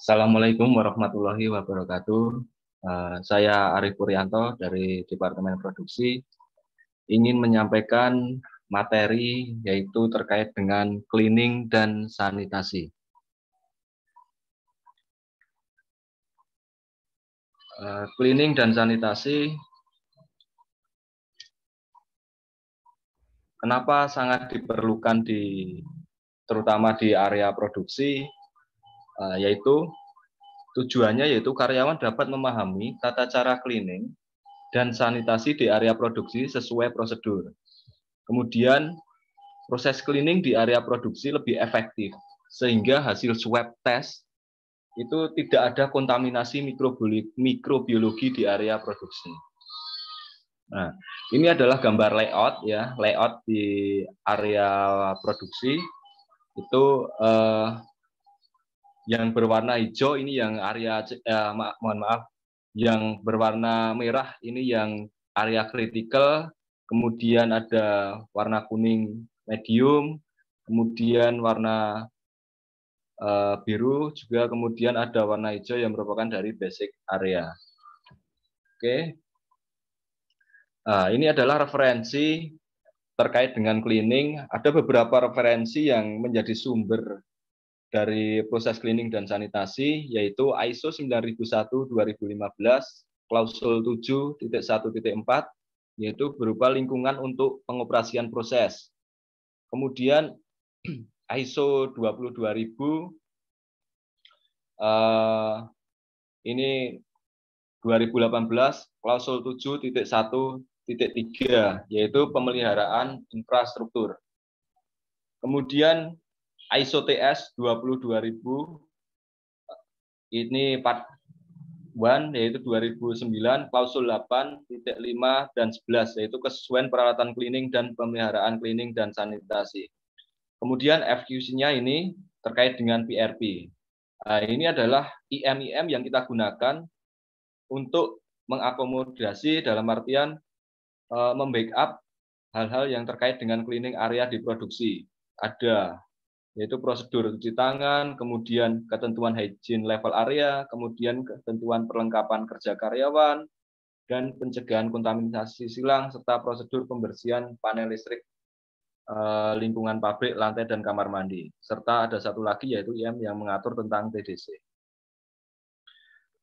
Assalamualaikum warahmatullahi wabarakatuh. Saya Arif Puryanto dari Departemen Produksi ingin menyampaikan materi yaitu terkait dengan cleaning dan sanitasi. Cleaning dan sanitasi kenapa sangat diperlukan terutama di area produksi, yaitu tujuannya yaitu karyawan dapat memahami tata cara cleaning dan sanitasi di area produksi sesuai prosedur. Kemudian proses cleaning di area produksi lebih efektif sehingga hasil swab test itu tidak ada kontaminasi mikrobiologi di area produksi. Nah, ini adalah gambar layout di area produksi itu yang berwarna hijau ini yang area yang berwarna merah ini yang area kritikal, kemudian ada warna kuning medium, kemudian warna biru juga, kemudian ada warna hijau yang merupakan dari basic area. Oke. Ini adalah referensi terkait dengan cleaning. Ada beberapa referensi yang menjadi sumber dari proses cleaning dan sanitasi, yaitu ISO 9001-2015, klausul 7.1.4, yaitu berupa lingkungan untuk pengoperasian proses. Kemudian ISO 22000, ini 2018, klausul 7.1.3, yaitu pemeliharaan infrastruktur. Kemudian ISO TS 22000 ini part 1 yaitu 2009, klausul 8.5 dan 11 yaitu kesesuaian peralatan cleaning dan pemeliharaan cleaning dan sanitasi. Kemudian FQC-nya ini terkait dengan PRP. Ini adalah IM yang kita gunakan untuk mengakomodasi dalam artian membackup hal-hal yang terkait dengan cleaning area di produksi. Ada yaitu prosedur cuci tangan, kemudian ketentuan hygiene level area, kemudian ketentuan perlengkapan kerja karyawan, dan pencegahan kontaminasi silang, serta prosedur pembersihan panel listrik, lingkungan pabrik, lantai, dan kamar mandi. Serta ada satu lagi yaitu IM yang mengatur tentang TDC.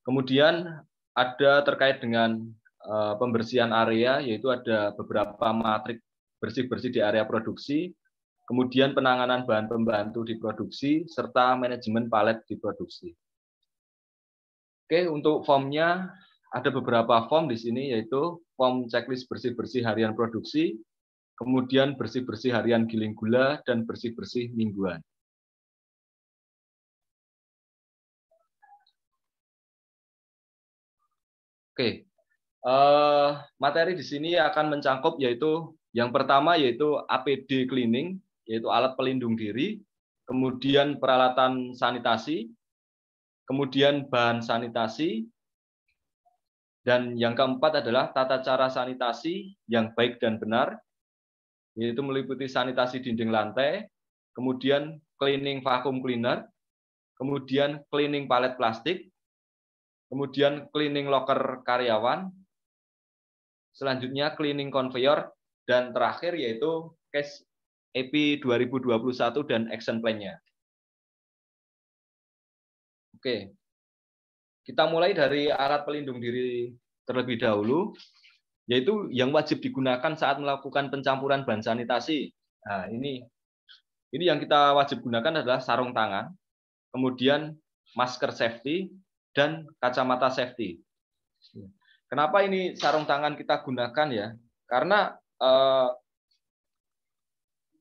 Kemudian ada terkait dengan pembersihan area, yaitu ada beberapa matrik bersih-bersih di area produksi, kemudian penanganan bahan pembantu di produksi, serta manajemen palet di produksi. Oke, untuk formnya ada beberapa form di sini, yaitu form checklist bersih-bersih harian produksi, kemudian bersih-bersih harian giling gula, dan bersih-bersih mingguan. Oke, materi di sini akan mencakup yaitu yang pertama yaitu APD cleaning, yaitu alat pelindung diri, kemudian peralatan sanitasi, kemudian bahan sanitasi, dan yang keempat adalah tata cara sanitasi yang baik dan benar, yaitu meliputi sanitasi dinding lantai, kemudian cleaning vacuum cleaner, kemudian cleaning palet plastik, kemudian cleaning locker karyawan, selanjutnya cleaning conveyor, dan terakhir yaitu case EP 2021 dan action plan-nya. Oke, kita mulai dari alat pelindung diri terlebih dahulu, yaitu yang wajib digunakan saat melakukan pencampuran bahan sanitasi. Nah, ini yang kita wajib gunakan adalah sarung tangan, kemudian masker safety, dan kacamata safety. Kenapa ini sarung tangan kita gunakan ya? Karena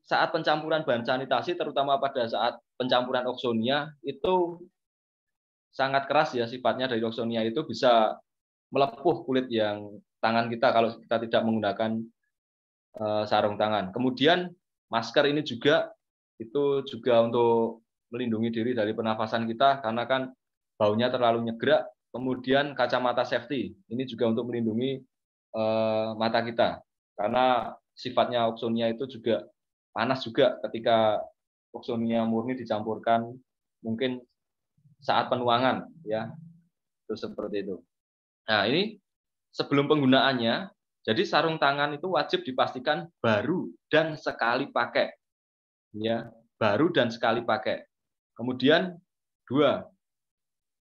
saat pencampuran bahan sanitasi, terutama pada saat pencampuran oksonia, itu sangat keras ya sifatnya dari oksonia, itu bisa melepuh kulit yang tangan kita kalau kita tidak menggunakan sarung tangan. Kemudian masker ini juga untuk melindungi diri dari pernafasan kita karena kan baunya terlalu nyegrak. Kemudian kacamata safety ini juga untuk melindungi mata kita karena sifatnya oksonia itu juga panas juga ketika oksonia murni dicampurkan mungkin saat penuangan, ya. Itu seperti itu. Nah, ini sebelum penggunaannya, jadi sarung tangan itu wajib dipastikan baru dan sekali pakai, ya, baru dan sekali pakai. Kemudian 2,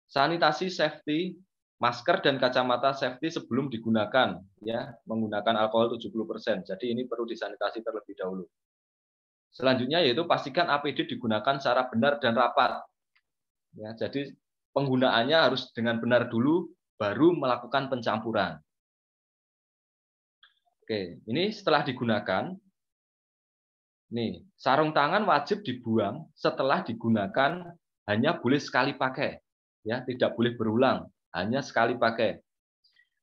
sanitasi safety, masker dan kacamata safety sebelum digunakan, ya, menggunakan alkohol 70%. Jadi ini perlu disanitasi terlebih dahulu. Selanjutnya yaitu pastikan APD digunakan secara benar dan rapat. Ya, jadi penggunaannya harus dengan benar dulu, baru melakukan pencampuran. Oke, ini setelah digunakan, nih sarung tangan wajib dibuang setelah digunakan, hanya boleh sekali pakai, ya, tidak boleh berulang, hanya sekali pakai.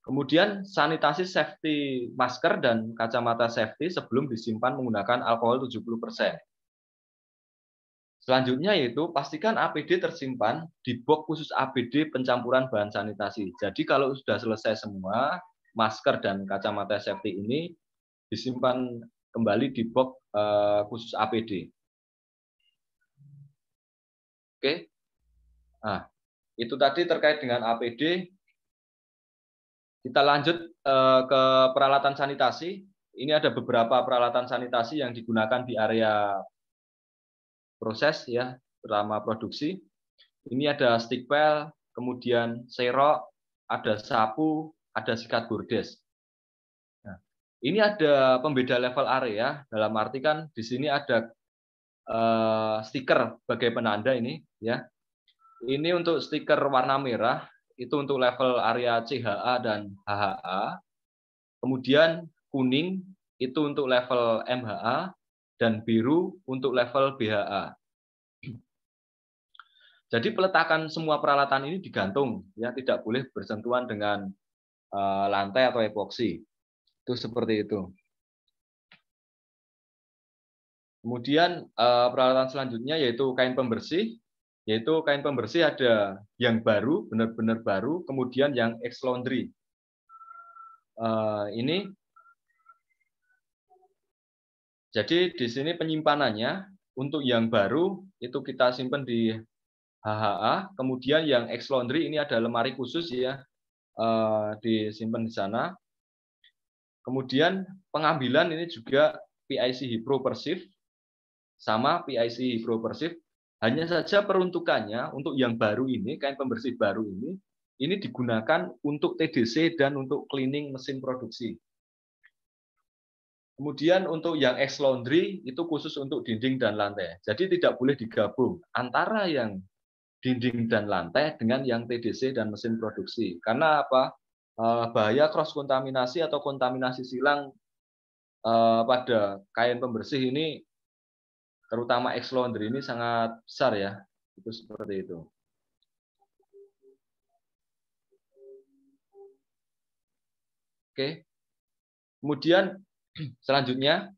Kemudian sanitasi safety masker dan kacamata safety sebelum disimpan menggunakan alkohol 70%. Selanjutnya yaitu pastikan APD tersimpan di box khusus APD pencampuran bahan sanitasi. Jadi kalau sudah selesai semua, masker dan kacamata safety ini disimpan kembali di box khusus APD. Oke. Nah, itu tadi terkait dengan APD. Kita lanjut ke peralatan sanitasi. Ini ada beberapa peralatan sanitasi yang digunakan di area proses, ya, terutama produksi. Ini ada stick pel, kemudian serok, ada sapu, ada sikat bordes. Nah, ini ada pembeda level area, dalam arti kan di sini ada stiker sebagai penanda ini, ya. Ini untuk stiker warna merah, itu untuk level area CHA dan HHA. Kemudian kuning itu untuk level MHA dan biru untuk level BHA. Jadi peletakan semua peralatan ini digantung, ya, tidak boleh bersentuhan dengan lantai atau epoksi. Itu seperti itu. Kemudian peralatan selanjutnya yaitu kain pembersih. Yaitu kain pembersih ada yang baru, benar-benar baru, kemudian yang ex laundry. Ini jadi di sini penyimpanannya untuk yang baru itu kita simpan di HHA, kemudian yang ex laundry ini ada lemari khusus, ya, disimpan di sana. Kemudian pengambilan ini juga PIC Hipro Persif sama PIC Hipro Persif. Hanya saja peruntukannya untuk yang baru ini, kain pembersih baru ini digunakan untuk TDC dan untuk cleaning mesin produksi. Kemudian untuk yang ex laundry itu khusus untuk dinding dan lantai. Jadi tidak boleh digabung antara yang dinding dan lantai dengan yang TDC dan mesin produksi. Karena apa? Bahaya cross kontaminasi atau kontaminasi silang pada kain pembersih ini, terutama ex laundry ini sangat besar, ya. Itu seperti itu. Oke. Kemudian selanjutnya,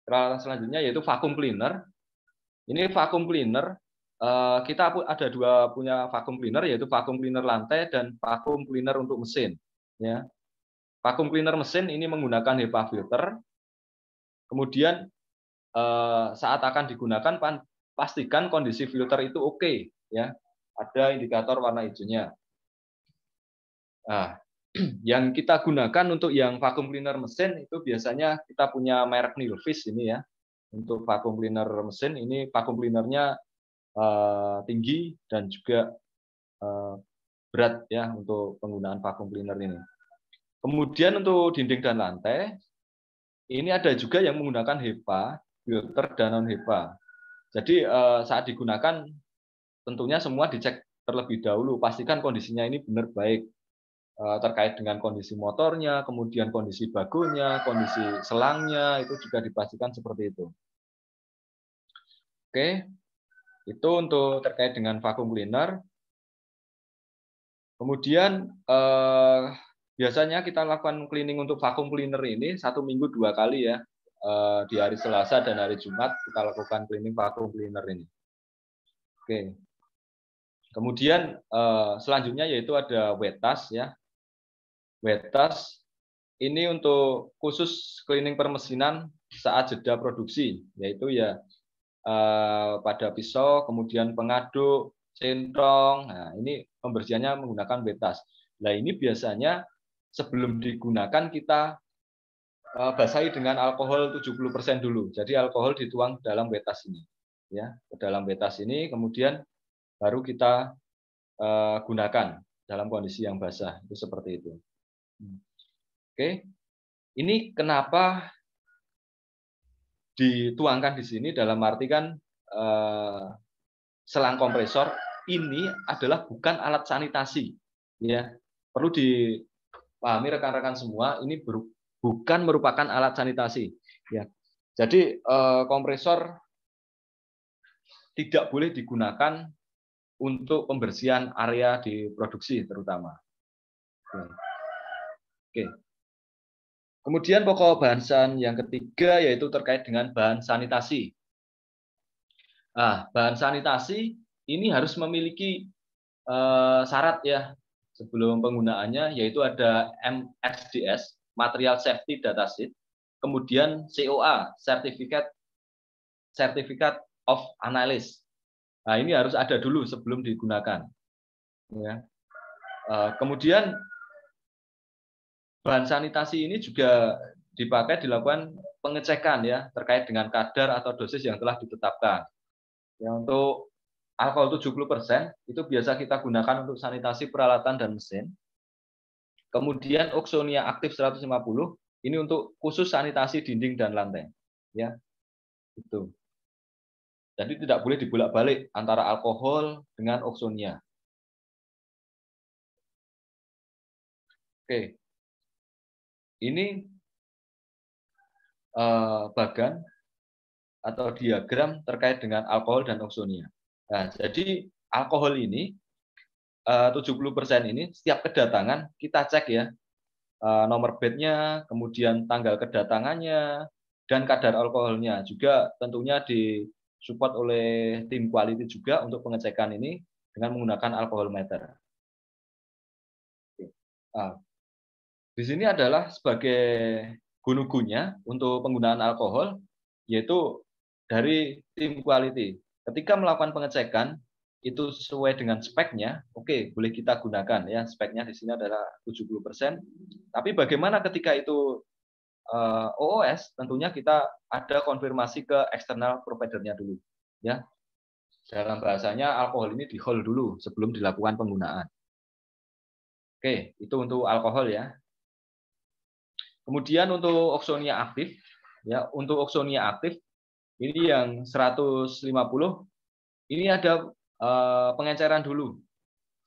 peralatan selanjutnya yaitu vacuum cleaner. Ini vacuum cleaner, kita ada punya vacuum cleaner, yaitu vacuum cleaner lantai dan vacuum cleaner untuk mesin, ya. Vacuum cleaner mesin ini menggunakan HEPA filter. Kemudian saat akan digunakan pastikan kondisi filter itu oke, ya. Ada indikator warna hijaunya. Nah, yang kita gunakan untuk yang vacuum cleaner mesin itu biasanya kita punya merek Nilfish ini, ya. Untuk vacuum cleaner mesin ini vacuum cleanernya tinggi dan juga berat, ya, untuk penggunaan vacuum cleaner ini. Kemudian untuk dinding dan lantai ini ada juga yang menggunakan HEPA filter dan non HEPA. Jadi saat digunakan tentunya semua dicek terlebih dahulu, pastikan kondisinya ini benar baik, terkait dengan kondisi motornya, kemudian kondisi bagonya, kondisi selangnya, itu juga dipastikan seperti itu. Oke, itu untuk terkait dengan vacuum cleaner. Kemudian biasanya kita lakukan cleaning untuk vacuum cleaner ini 1 minggu 2 kali, ya. Di hari Selasa dan hari Jumat kita lakukan cleaning vacuum cleaner ini. Oke. Kemudian selanjutnya yaitu ada wet task, ya. Wet task ini untuk khusus cleaning permesinan saat jeda produksi, yaitu, ya, pada pisau, kemudian pengaduk, centrong. Nah, ini pembersihannya menggunakan wet touch. Nah, ini biasanya sebelum digunakan kita basahi dengan alkohol 70% dulu. Jadi alkohol dituang dalam wet touch ini. Ya, ke dalam wet touch ini, kemudian baru kita gunakan dalam kondisi yang basah. Itu seperti itu. Oke. Ini kenapa dituangkan di sini dalam arti kan selang kompresor ini adalah bukan alat sanitasi, ya. Perlu dipahami rekan-rekan semua, ini bukan merupakan alat sanitasi, ya. Jadi kompresor tidak boleh digunakan untuk pembersihan area di produksi terutama. Oke. Kemudian pokok bahasan yang ketiga yaitu terkait dengan bahan sanitasi. Nah, bahan sanitasi ini harus memiliki syarat ya sebelum penggunaannya, yaitu ada MSDS, Material Safety Data Sheet, kemudian COA, Certificate of Analysis. Nah, ini harus ada dulu sebelum digunakan. Ya. Kemudian bahan sanitasi ini juga dilakukan pengecekan ya terkait dengan kadar atau dosis yang telah ditetapkan. Ya, untuk alkohol 70% itu biasa kita gunakan untuk sanitasi peralatan dan mesin. Kemudian oksonia aktif 150 ini untuk khusus sanitasi dinding dan lantai. Ya, itu. Jadi tidak boleh dibolak-balik antara alkohol dengan oksonia. Oke. Ini bagan atau diagram terkait dengan alkohol dan oksonia. Nah, jadi alkohol ini 70% ini setiap kedatangan kita cek ya nomor bednya, kemudian tanggal kedatangannya, dan kadar alkoholnya. Juga tentunya disupport oleh tim quality juga untuk pengecekan ini dengan menggunakan alkohol meter. Nah, di sini adalah sebagai gunu-gunya untuk penggunaan alkohol, yaitu dari tim quality. Ketika melakukan pengecekan, itu sesuai dengan speknya, oke, boleh kita gunakan ya. Speknya di sini adalah 70%. Tapi bagaimana ketika itu OOS, tentunya kita ada konfirmasi ke eksternal providernya dulu ya. Dalam bahasanya alkohol ini di-hold dulu sebelum dilakukan penggunaan. Oke, itu untuk alkohol ya. Kemudian untuk oksonia aktif, ya untuk oksonia aktif ini yang 150, ini ada pengenceran dulu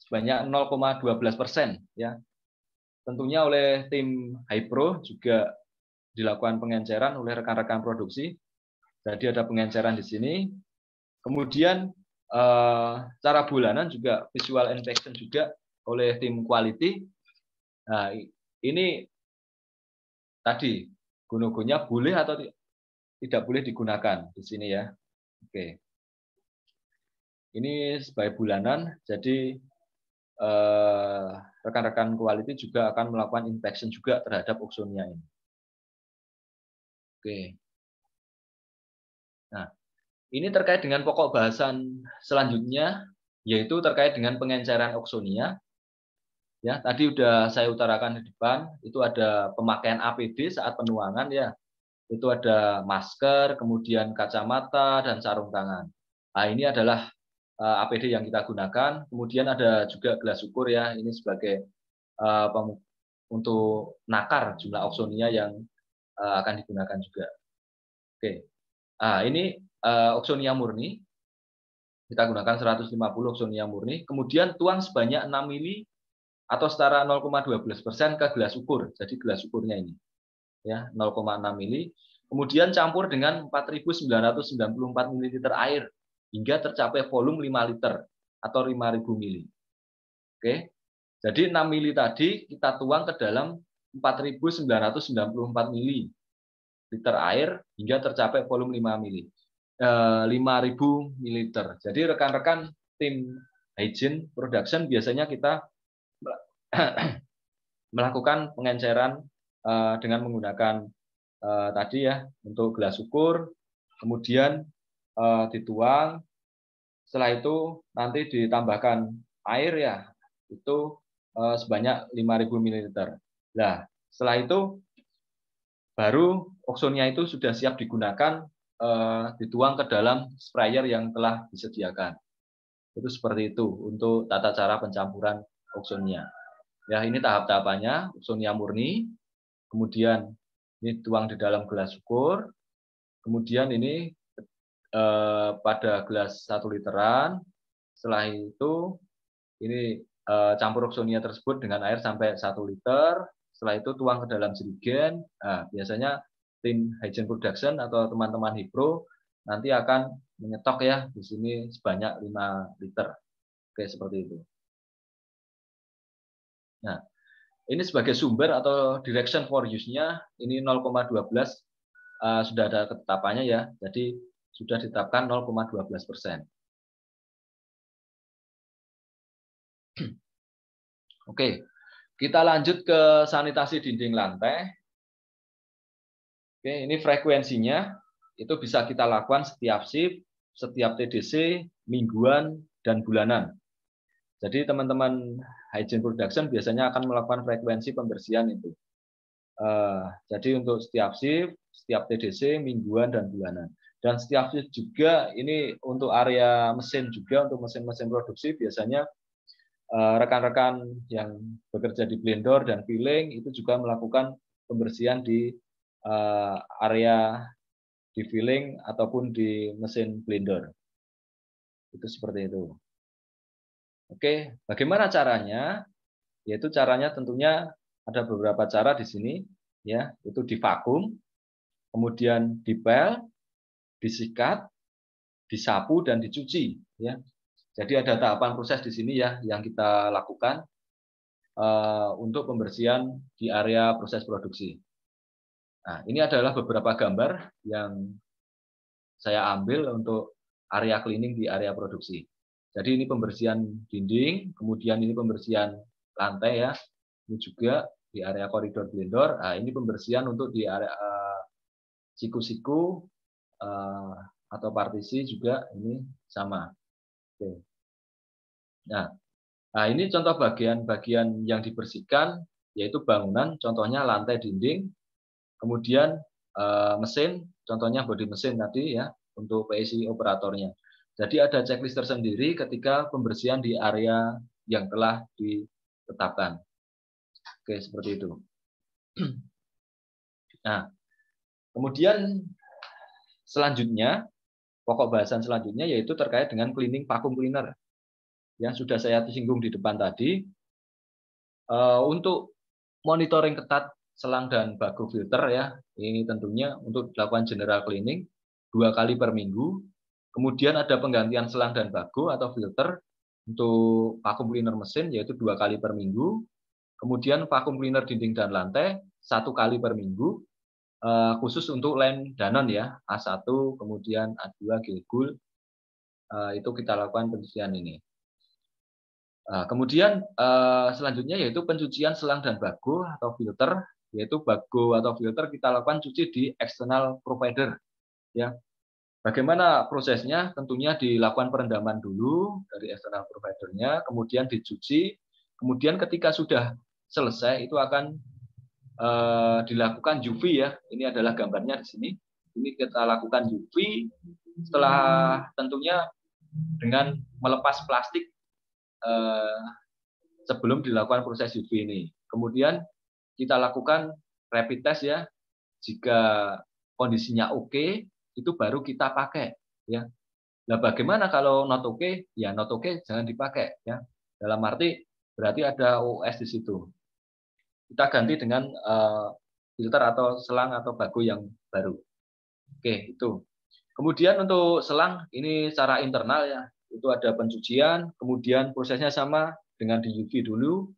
sebanyak 0,12% ya. Tentunya oleh tim Hypro juga dilakukan pengenceran oleh rekan-rekan produksi. Jadi ada pengenceran di sini. Kemudian cara bulanan juga visual inspection juga oleh tim quality. Nah, ini tadi gunu-gunya boleh atau tidak boleh digunakan di sini ya. Oke. Ini sebagai bulanan, jadi rekan-rekan quality juga akan melakukan inspection juga terhadap oksonia ini. Oke. Nah, ini terkait dengan pokok bahasan selanjutnya, yaitu terkait dengan pengenceran oksonia. Ya, tadi sudah saya utarakan di depan, itu ada pemakaian APD saat penuangan ya. Itu ada masker, kemudian kacamata dan sarung tangan. Nah, ini adalah APD yang kita gunakan. Kemudian ada juga gelas ukur ya, ini sebagai untuk nakar jumlah oksonia yang akan digunakan juga. Oke. Nah, ini oksonia murni. Kita gunakan 150 oksonia murni. Kemudian tuang sebanyak 6 mili atau setara 0,12% ke gelas ukur. Jadi gelas ukurnya ini ya 0,6 mili. Kemudian campur dengan 4.994 ml air hingga tercapai volume 5 liter atau 5.000 mili. Oke. Jadi 6 mili tadi kita tuang ke dalam 4.994 mili liter air hingga tercapai volume 5 mili. 5.000 ml. Jadi rekan-rekan tim hygiene production biasanya kita melakukan pengenceran dengan menggunakan tadi ya untuk gelas ukur, kemudian dituang Setelah itu nanti ditambahkan air ya, itu sebanyak 5.000 ml. Nah, setelah itu baru Oxonia itu sudah siap digunakan, dituang ke dalam sprayer yang telah disediakan. Itu seperti itu untuk tata cara pencampuran Oxonia. Ya, ini tahap-tahapannya. Oxonia murni, kemudian ini tuang di dalam gelas ukur, kemudian ini pada gelas 1 literan. Setelah itu ini campur Oxonia tersebut dengan air sampai 1 liter. Setelah itu tuang ke dalam jerigen. Nah, biasanya tim Hygiene Production atau teman-teman Hipro nanti akan menyetok ya di sini sebanyak 5 liter. Oke, seperti itu. Nah, ini sebagai sumber atau direction for use-nya ini 0,12 sudah ada ketetapannya ya. Jadi sudah ditetapkan 0,12%. Oke, kita lanjut ke sanitasi dinding lantai. Oke, ini frekuensinya itu bisa kita lakukan setiap shift, setiap TDC, mingguan, dan bulanan. Jadi teman-teman Hygiene Production biasanya akan melakukan frekuensi pembersihan itu. Jadi untuk setiap shift, setiap TDC, mingguan, dan bulanan. Dan setiap shift juga ini untuk area mesin juga, untuk mesin-mesin produksi biasanya rekan-rekan yang bekerja di blender dan filling itu juga melakukan pembersihan di area di filling ataupun di mesin blender. Itu seperti itu. Oke, bagaimana caranya? Yaitu caranya tentunya ada beberapa cara di sini, ya, itu divakum, kemudian dipel, disikat, disapu dan dicuci, ya. Jadi ada tahapan proses di sini ya yang kita lakukan untuk pembersihan di area proses produksi. Nah, ini adalah beberapa gambar yang saya ambil untuk area cleaning di area produksi. Jadi ini pembersihan dinding, kemudian ini pembersihan lantai ya. Ini juga di area koridor blender. Nah, ini pembersihan untuk di area siku-siku atau partisi juga ini sama. Oke. Nah, ini contoh bagian-bagian yang dibersihkan, yaitu bangunan, contohnya lantai dinding, kemudian mesin, contohnya bodi mesin tadi ya, untuk PLC operatornya. Jadi ada checklist tersendiri ketika pembersihan di area yang telah ditetapkan. Oke, seperti itu. Nah, kemudian selanjutnya, pokok bahasan selanjutnya yaitu terkait dengan cleaning vacuum cleaner. Yang sudah saya singgung di depan tadi, untuk monitoring ketat selang dan baku filter ya, ini tentunya untuk dilakukan general cleaning 2 kali per minggu. Kemudian ada penggantian selang dan baku atau filter untuk vacuum cleaner mesin yaitu 2 kali per minggu. Kemudian vacuum cleaner dinding dan lantai 1 kali per minggu. Khusus untuk lem Danon ya, A1, kemudian A2 Gilgul, itu kita lakukan pencucian ini. Kemudian selanjutnya yaitu pencucian selang dan bago atau filter, yaitu bago atau filter kita lakukan cuci di external provider. Ya, bagaimana prosesnya? Tentunya dilakukan perendaman dulu dari external providernya, kemudian dicuci, kemudian ketika sudah selesai itu akan dilakukan UV ya. Ini adalah gambarnya di sini. Ini kita lakukan UV setelah tentunya dengan melepas plastik sebelum dilakukan proses UV ini. Kemudian kita lakukan rapid test ya. Jika kondisinya oke, itu baru kita pakai ya. Nah, bagaimana kalau not oke? Ya not oke jangan dipakai ya. Dalam arti berarti ada OS di situ. Kita ganti dengan filter atau selang atau bago yang baru. Oke, itu. Kemudian untuk selang ini secara internal ya. Itu ada pencucian, kemudian prosesnya sama dengan di UV dulu,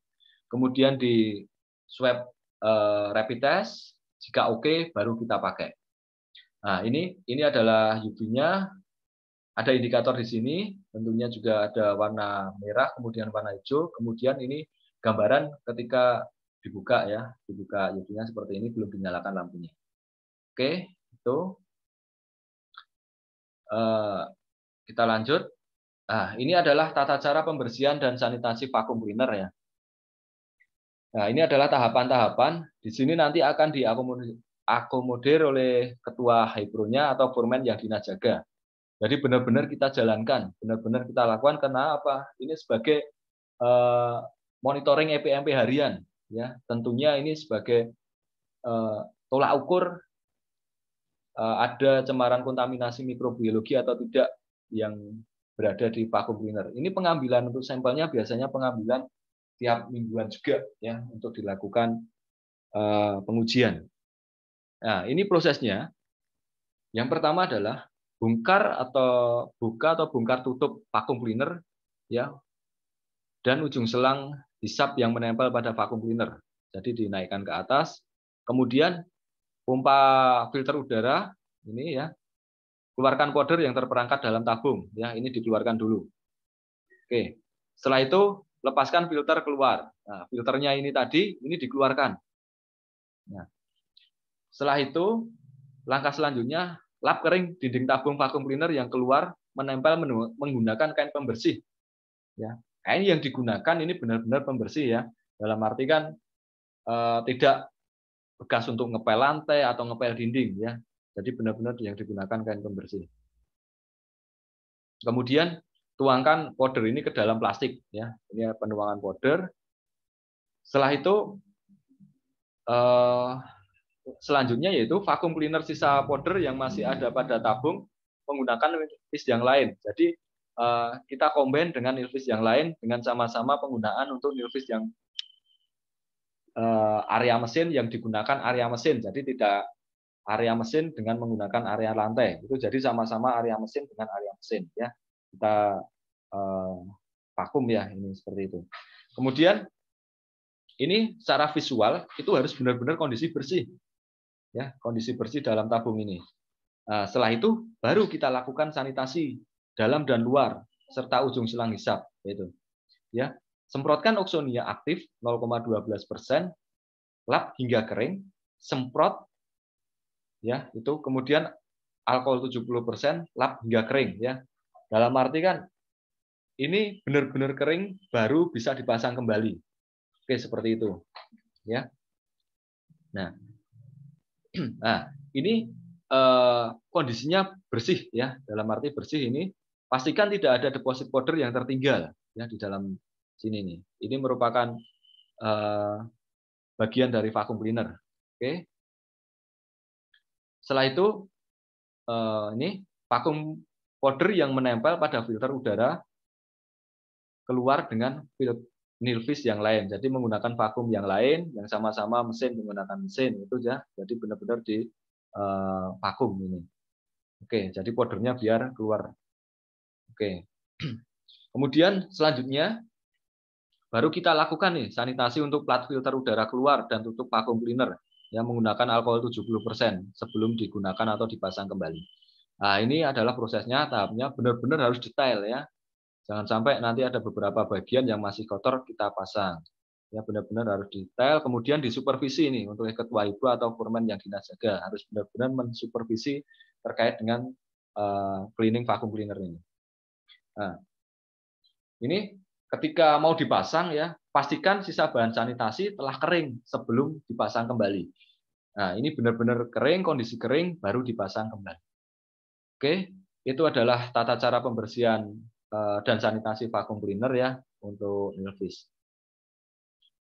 kemudian di swab rapid test, jika oke baru kita pakai. Nah, ini adalah UV-nya, ada indikator di sini, tentunya juga ada warna merah, kemudian warna hijau, kemudian ini gambaran ketika dibuka ya, dibuka UV-nya seperti ini, belum dinyalakan lampunya. Oke, itu kita lanjut. Nah, ini adalah tata cara pembersihan dan sanitasi vakum cleaner ya. Nah, ini adalah tahapan-tahapan. Di sini nanti akan diakomodir oleh ketua Hypro-nya atau foreman yang dinas jaga. Jadi benar-benar kita jalankan, benar-benar kita lakukan karena apa? Ini sebagai monitoring EPMP harian, ya. Tentunya ini sebagai tolak ukur ada cemaran kontaminasi mikrobiologi atau tidak yang berada di vacuum cleaner. Ini pengambilan untuk sampelnya biasanya pengambilan tiap mingguan juga ya untuk dilakukan pengujian. Nah, ini prosesnya. Yang pertama adalah bongkar atau buka atau bongkar tutup vacuum cleaner ya dan ujung selang hisap yang menempel pada vacuum cleaner. Jadi dinaikkan ke atas. Kemudian pompa filter udara ini ya, keluarkan powder yang terperangkap dalam tabung ya, ini dikeluarkan dulu. Oke. Setelah itu lepaskan filter keluar. Nah, filternya ini tadi ini dikeluarkan. Nah, setelah itu langkah selanjutnya lap kering dinding tabung vacuum cleaner yang keluar menempel menggunakan kain pembersih. Ya, kain yang digunakan ini benar-benar pembersih ya. Dalam arti kan tidak bekas untuk ngepel lantai atau ngepel dinding ya. Jadi benar-benar yang digunakan kain pembersih. Kemudian tuangkan powder ini ke dalam plastik ya. Ini penuangan powder. Setelah itu selanjutnya yaitu vacuum cleaner sisa powder yang masih ada pada tabung menggunakan nilvis yang lain. Jadi kita combine dengan nilvis yang lain dengan sama-sama penggunaan untuk nilvis yang area mesin yang digunakan area mesin. Jadi tidak area mesin dengan menggunakan area lantai. Itu jadi sama-sama area mesin dengan area mesin ya. Kita vakum ya ini seperti itu. Kemudian ini secara visual itu harus benar-benar kondisi bersih. Ya, kondisi bersih dalam tabung ini. Nah, setelah itu baru kita lakukan sanitasi dalam dan luar serta ujung selang hisap itu. Ya. Semprotkan oksonia aktif 0,12%, lap hingga kering, semprot ya, itu kemudian alkohol 70%, lap hingga kering ya. Dalam arti kan ini benar-benar kering baru bisa dipasang kembali. Oke, seperti itu. Ya. Nah, ini kondisinya bersih ya. Dalam arti bersih ini pastikan tidak ada deposit powder yang tertinggal ya di dalam sini nih. Ini merupakan bagian dari vacuum cleaner. Oke. Setelah itu ini vacuum powder yang menempel pada filter udara keluar dengan nilvis yang lain. Jadi menggunakan vakum yang lain yang sama-sama mesin menggunakan mesin itu ya. Jadi benar-benar di vakum ini. Oke, jadi powdernya biar keluar. Oke. Kemudian selanjutnya baru kita lakukan nih sanitasi untuk plat filter udara keluar dan tutup vakum cleaner yang menggunakan alkohol 70% sebelum digunakan atau dipasang kembali. Nah, ini adalah prosesnya, tahapnya benar-benar harus detail ya. Jangan sampai nanti ada beberapa bagian yang masih kotor kita pasang. Ya benar-benar harus detail. Kemudian disupervisi ini untuk ketua ibu atau foreman yang dinas jaga harus benar-benar mensupervisi terkait dengan cleaning vacuum cleaner ini. Nah, ini ketika mau dipasang ya pastikan sisa bahan sanitasi telah kering sebelum dipasang kembali. Nah, ini benar-benar kering, kondisi kering baru dipasang kembali. Oke, itu adalah tata cara pembersihan dan sanitasi vacuum cleaner ya untuk nilvis.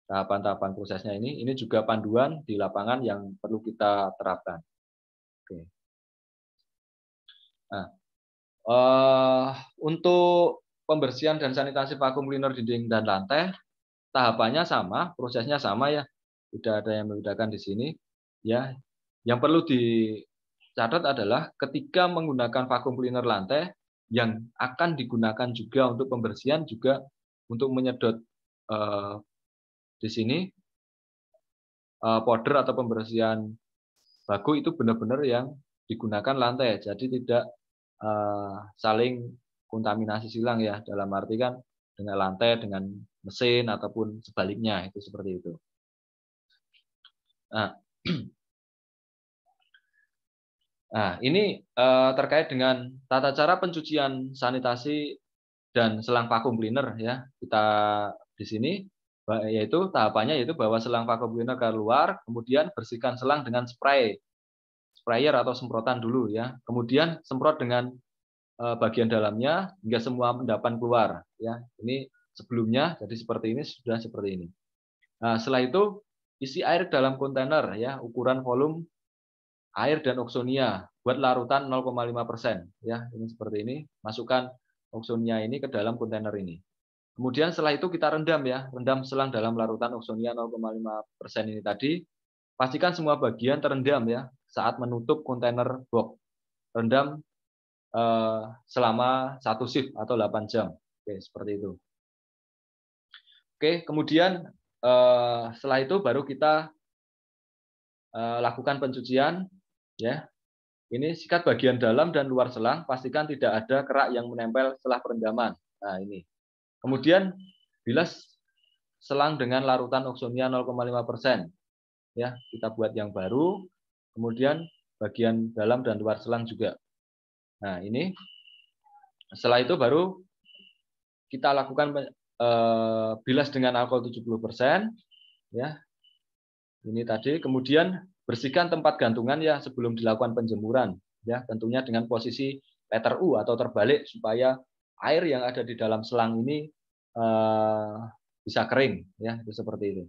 Tahapan-tahapan prosesnya ini juga panduan di lapangan yang perlu kita terapkan. Oke. Nah, untuk pembersihan dan sanitasi vacuum cleaner dinding dan lantai, tahapannya sama, prosesnya sama ya. Tidak ada yang membedakan di sini. Ya, yang perlu dicatat adalah ketika menggunakan vacuum cleaner lantai, yang akan digunakan juga untuk pembersihan juga untuk menyedot di sini powder atau pembersihan baku itu benar-benar yang digunakan lantai, jadi tidak saling kontaminasi silang ya, dalam arti kan dengan lantai dengan mesin ataupun sebaliknya itu seperti itu. Nah, ini terkait dengan tata cara pencucian sanitasi dan selang vakum cleaner ya. Kita di sini yaitu tahapannya yaitu bawa selang vakum cleaner keluar, kemudian bersihkan selang dengan sprayer atau semprotan dulu ya. Kemudian semprot dengan bagian dalamnya hingga semua endapan keluar ya. Ini sebelumnya jadi seperti ini, sudah seperti ini. Nah, setelah itu isi air dalam kontainer ya, ukuran volume air dan oksonia buat larutan 0,5% ya. Ini seperti ini, masukkan oksonia ini ke dalam kontainer ini. Kemudian setelah itu kita rendam ya, rendam selang dalam larutan oksonia 0,5% ini tadi. Pastikan semua bagian terendam ya saat menutup kontainer box. Rendam selama 1 shift atau 8 jam. Oke, seperti itu. Oke, kemudian setelah itu baru kita lakukan pencucian ya. Ini sikat bagian dalam dan luar selang, pastikan tidak ada kerak yang menempel setelah perendaman. Nah, ini. Kemudian bilas selang dengan larutan oksonia 0,5%. Ya, kita buat yang baru. Kemudian bagian dalam dan luar selang juga. Nah, ini. Setelah itu baru kita lakukan bilas dengan alkohol 70%. Ya. Ini tadi. Kemudian bersihkan tempat gantungan ya sebelum dilakukan penjemuran ya, tentunya dengan posisi letter U atau terbalik supaya air yang ada di dalam selang ini bisa kering ya, itu seperti itu.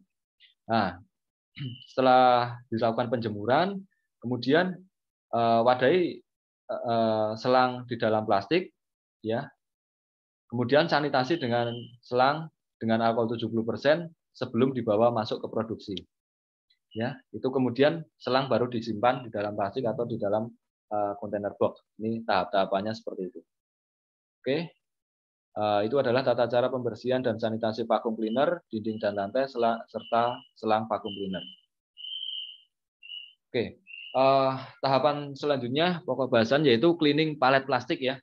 Nah, setelah dilakukan penjemuran, kemudian wadahi selang di dalam plastik ya. Kemudian sanitasi dengan selang dengan alkohol 70% sebelum dibawa masuk ke produksi. Ya, itu kemudian selang baru disimpan di dalam plastik atau di dalam kontainer box. Ini tahap-tahapannya seperti itu. Oke, itu adalah tata cara pembersihan dan sanitasi vacuum cleaner, dinding dan lantai, serta selang vacuum cleaner. Oke, tahapan selanjutnya pokok bahasan yaitu cleaning palet plastik ya.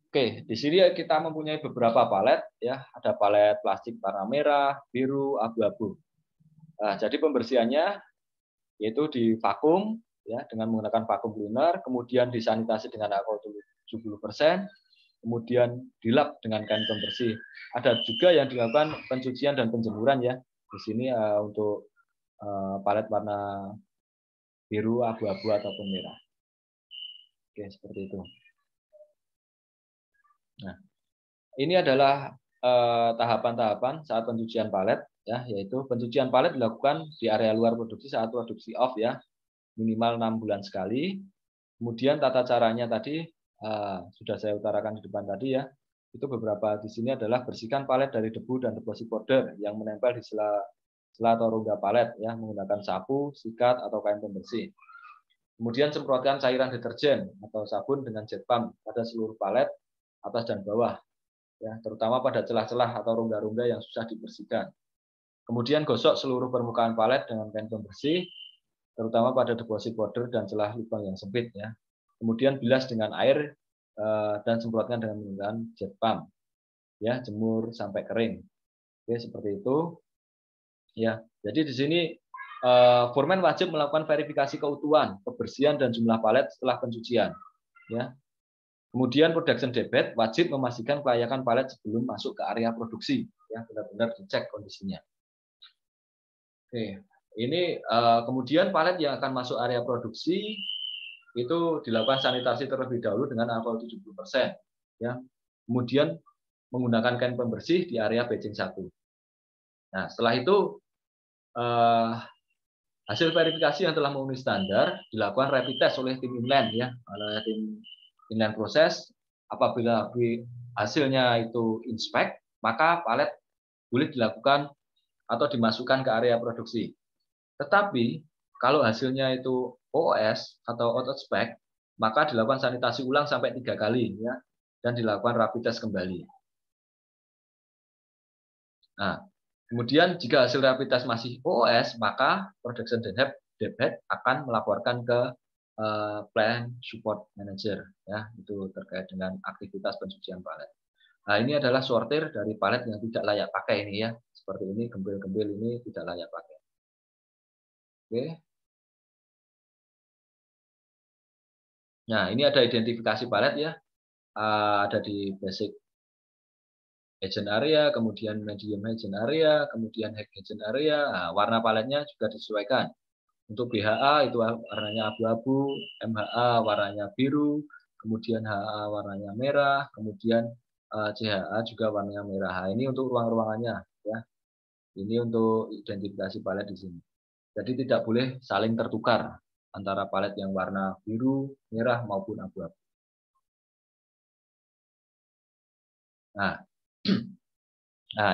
Oke, di sini kita mempunyai beberapa palet ya, ada palet plastik warna merah, biru, abu-abu. Nah, jadi pembersihannya yaitu di vakum ya dengan menggunakan vacuum cleaner, kemudian disanitasi dengan alkohol 70%, kemudian dilap dengan kain pembersih. Ada juga yang dilakukan pencucian dan penjemuran ya. Di sini untuk palet warna biru, abu-abu ataupun merah. Oke, seperti itu. Nah, ini adalah tahapan-tahapan saat pencucian palet ya, yaitu pencucian palet dilakukan di area luar produksi saat produksi off ya, minimal 6 bulan sekali. Kemudian tata caranya tadi sudah saya utarakan di depan tadi ya. Itu beberapa di sini adalah bersihkan palet dari debu dan deposit powder yang menempel di sela atau rongga palet ya, menggunakan sapu, sikat atau kain pembersih. Kemudian semprotkan cairan deterjen atau sabun dengan jet pump pada seluruh palet atas dan bawah ya, terutama pada celah-celah atau rongga-rongga yang susah dibersihkan. Kemudian gosok seluruh permukaan palet dengan kain pembersih, terutama pada deposit powder dan celah lubang yang sempit ya. Kemudian bilas dengan air dan semprotkan dengan menggunakan jet pump. Ya, jemur sampai kering. Oke, seperti itu. Ya, jadi di sini foreman wajib melakukan verifikasi keutuhan, kebersihan dan jumlah palet setelah pencucian. Ya. Kemudian production debit wajib memastikan kelayakan palet sebelum masuk ke area produksi, ya benar-benar dicek kondisinya. Oke, ini kemudian palet yang akan masuk area produksi itu dilakukan sanitasi terlebih dahulu dengan alkohol 70%, ya. Kemudian menggunakan kain pembersih di area batching 1. Nah, setelah itu hasil verifikasi yang telah memenuhi standar dilakukan rapid test oleh tim inline ya, oleh tim inline proses. Apabila hasilnya itu inspect, maka palet boleh dilakukan atau dimasukkan ke area produksi. Tetapi kalau hasilnya itu OOS atau out of spec, maka dilakukan sanitasi ulang sampai 3 kali ya, dan dilakukan rapid test kembali. Nah, kemudian jika hasil rapid test masih OOS, maka production debit akan melaporkan ke plant support manager ya, itu terkait dengan aktivitas pencucian palet. Nah, ini adalah sortir dari palet yang tidak layak pakai ini ya. Seperti ini, gembil-gembil ini tidak layak pakai. Oke. Nah, ini ada identifikasi palet ya. ada di basic agent area, kemudian medium agent area, kemudian high agent area. Nah, warna paletnya juga disesuaikan. Untuk BHA itu warnanya abu-abu, MHA warnanya biru, kemudian HA warnanya merah, kemudian CHA juga warnanya merah. Nah, ini untuk ruang-ruangannya, ya. Ini untuk identifikasi palet di sini. Jadi tidak boleh saling tertukar antara palet yang warna biru, merah maupun abu-abu. Nah,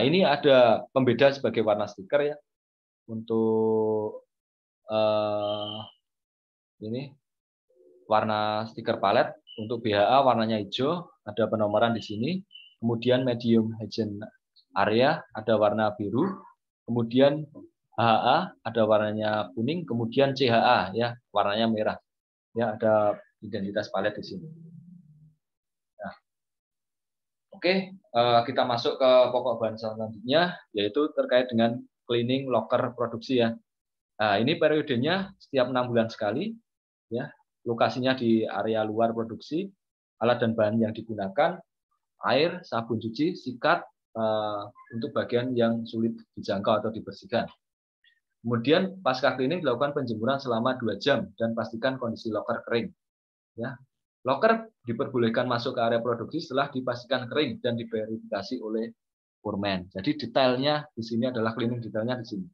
ini ada pembeda sebagai warna stiker ya. Untuk ini warna stiker palet untuk BHA warnanya hijau, ada penomoran di sini. Kemudian medium agent area ada warna biru. Kemudian HA ada warnanya kuning. Kemudian CHA ya warnanya merah. Ya ada identitas palet di sini. Nah, oke, kita masuk ke pokok bahan selanjutnya, yaitu terkait dengan cleaning locker produksi ya. Nah, ini periodenya setiap 6 bulan sekali, ya. Lokasinya di area luar produksi, alat dan bahan yang digunakan, air, sabun cuci, sikat untuk bagian yang sulit dijangkau atau dibersihkan. Kemudian pasca cleaning dilakukan penjemuran selama 2 jam dan pastikan kondisi locker kering. Ya. Locker diperbolehkan masuk ke area produksi setelah dipastikan kering dan diverifikasi oleh foreman. Jadi detailnya di sini adalah cleaning detailnya di sini.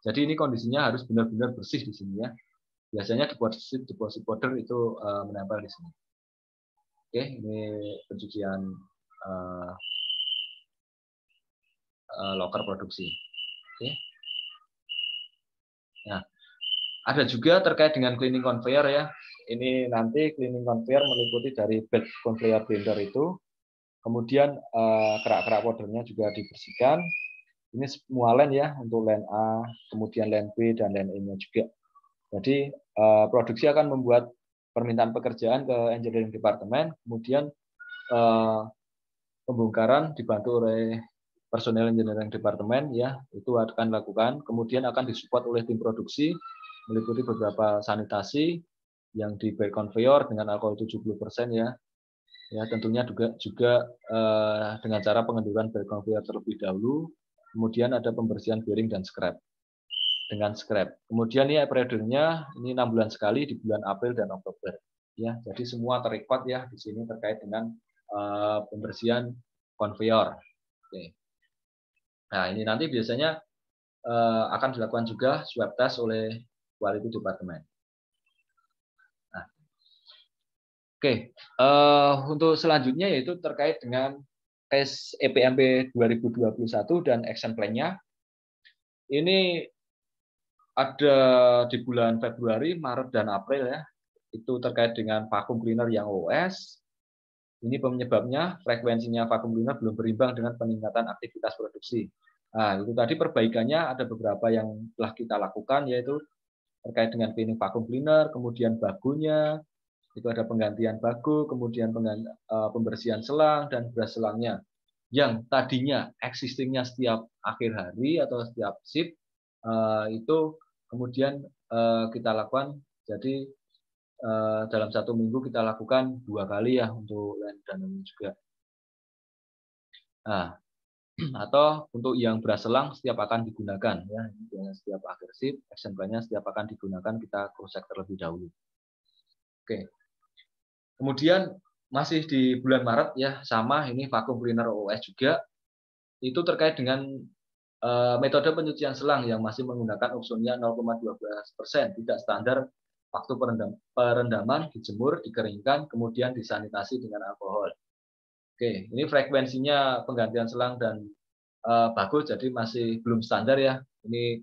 Jadi ini kondisinya harus benar-benar bersih di sini ya. Biasanya deposit powder itu menempel di sini. Oke, ini pencucian locker produksi. Oke. Nah, ada juga terkait dengan cleaning conveyor ya. Ini nanti cleaning conveyor meliputi dari bed conveyor blender itu, kemudian kerak-kerak powdernya juga dibersihkan. Ini semua line ya, untuk line A, kemudian line B dan line E-nya juga. Jadi produksi akan membuat permintaan pekerjaan ke engineering department, kemudian pembongkaran dibantu oleh personel engineering department ya, itu akan dilakukan, kemudian akan disupport oleh tim produksi meliputi beberapa sanitasi yang di bed conveyor dengan alkohol 70% ya. Ya, tentunya juga dengan cara pengenduran bed conveyor terlebih dahulu, kemudian ada pembersihan bearing dan scrap. Dengan scrap. Kemudian ini periodenya ini 6 bulan sekali di bulan April dan Oktober. Ya, jadi semua terrecord ya di sini terkait dengan pembersihan conveyor. Oke. Nah, ini nanti biasanya akan dilakukan juga swab test oleh quality department. Nah, oke. Untuk selanjutnya yaitu terkait dengan tes EPMP 2021 dan action plan-nya. Ini ada di bulan Februari, Maret, dan April ya. Itu terkait dengan vacuum cleaner yang OS. Ini penyebabnya frekuensinya vacuum cleaner belum berimbang dengan peningkatan aktivitas produksi. Nah, itu tadi perbaikannya ada beberapa yang telah kita lakukan, yaitu terkait dengan cleaning vacuum cleaner, kemudian bagunya, itu ada penggantian bagu, kemudian pembersihan selang dan beras selangnya. Yang tadinya existingnya setiap akhir hari atau setiap shift, itu kemudian kita lakukan, jadi dalam 1 minggu kita lakukan 2 kali ya untuk land dan ini juga. Nah, atau untuk yang beras selang setiap akan digunakan ya, setiap akhir shift, action plan-nya setiap akan digunakan kita cross check terlebih dahulu. Oke. Kemudian masih di bulan Maret ya, sama ini vacuum cleaner OS juga, itu terkait dengan metode pencucian selang yang masih menggunakan oksonia 0,12%, tidak standar waktu perendaman, dijemur, dikeringkan, kemudian disanitasi dengan alkohol. Oke, ini frekuensinya penggantian selang dan bagus, jadi masih belum standar ya. Ini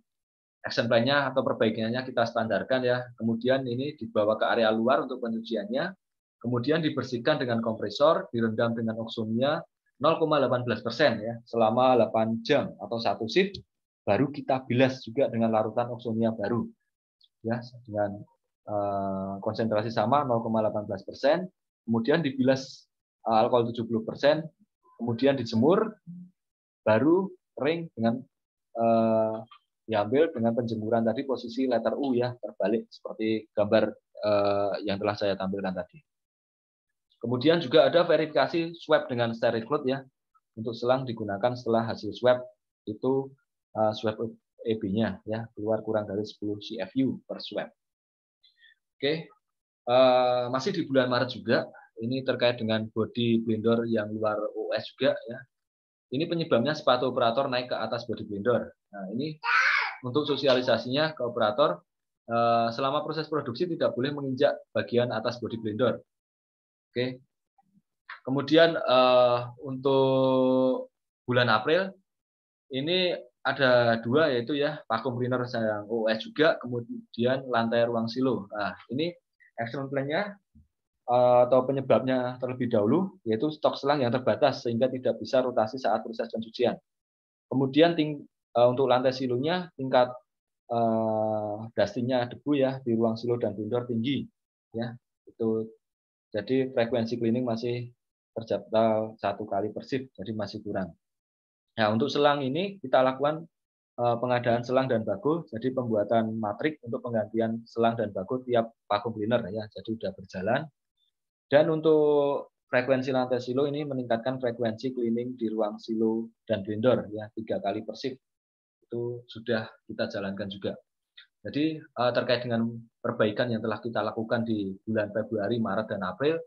action plan-nya atau perbaikannya kita standarkan ya. Kemudian ini dibawa ke area luar untuk pencuciannya, kemudian dibersihkan dengan kompresor, direndam dengan oksonia 0,18% ya selama 8 jam atau 1 shift, baru kita bilas juga dengan larutan oksonia baru ya dengan konsentrasi sama 0,18%, kemudian dibilas alkohol 70%, kemudian dijemur, baru kering dengan diambil dengan penjemuran tadi posisi letter U ya terbalik seperti gambar yang telah saya tampilkan tadi. Kemudian juga ada verifikasi swab dengan steril cloth ya. Untuk selang digunakan setelah hasil swab itu swab EB-nya ya keluar kurang dari 10 CFU per swab. Oke, masih di bulan Maret juga. Ini terkait dengan body blinder yang luar OS juga ya. Ini penyebabnya sepatu operator naik ke atas body blinder. Nah, ini untuk sosialisasinya ke operator selama proses produksi tidak boleh menginjak bagian atas body blinder. Oke. Kemudian untuk bulan April ini ada dua yaitu ya vacuum cleaner yang OS juga, kemudian lantai ruang silo. Nah, ini action plan-nya atau penyebabnya terlebih dahulu yaitu stok selang yang terbatas sehingga tidak bisa rotasi saat proses pencucian. Kemudian untuk lantai silonya tingkat dustingnya debu ya di ruang silo dan blender tinggi ya. Itu jadi frekuensi cleaning masih terjadwal 1 kali per shift, jadi masih kurang. Nah, untuk selang ini kita lakukan pengadaan selang dan bago, jadi pembuatan matrik untuk penggantian selang dan bago tiap vacuum cleaner ya, jadi sudah berjalan. Dan untuk frekuensi lantai silo ini meningkatkan frekuensi cleaning di ruang silo dan blender ya 3 kali per shift. Itu sudah kita jalankan juga. Jadi terkait dengan perbaikan yang telah kita lakukan di bulan Februari, Maret, dan April,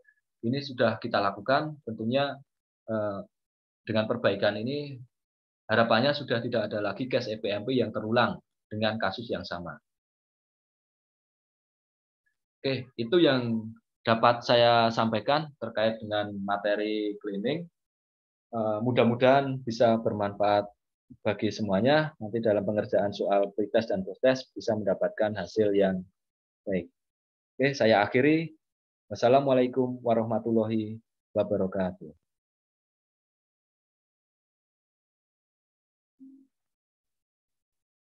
ini sudah kita lakukan. Tentunya dengan perbaikan ini harapannya sudah tidak ada lagi case EPMP yang terulang dengan kasus yang sama. Oke, itu yang dapat saya sampaikan terkait dengan materi cleaning. Mudah-mudahan bisa bermanfaat bagi semuanya. Nanti dalam pengerjaan soal pretest dan post-test bisa mendapatkan hasil yang baik. Oke, saya akhiri. Wassalamualaikum warahmatullahi wabarakatuh.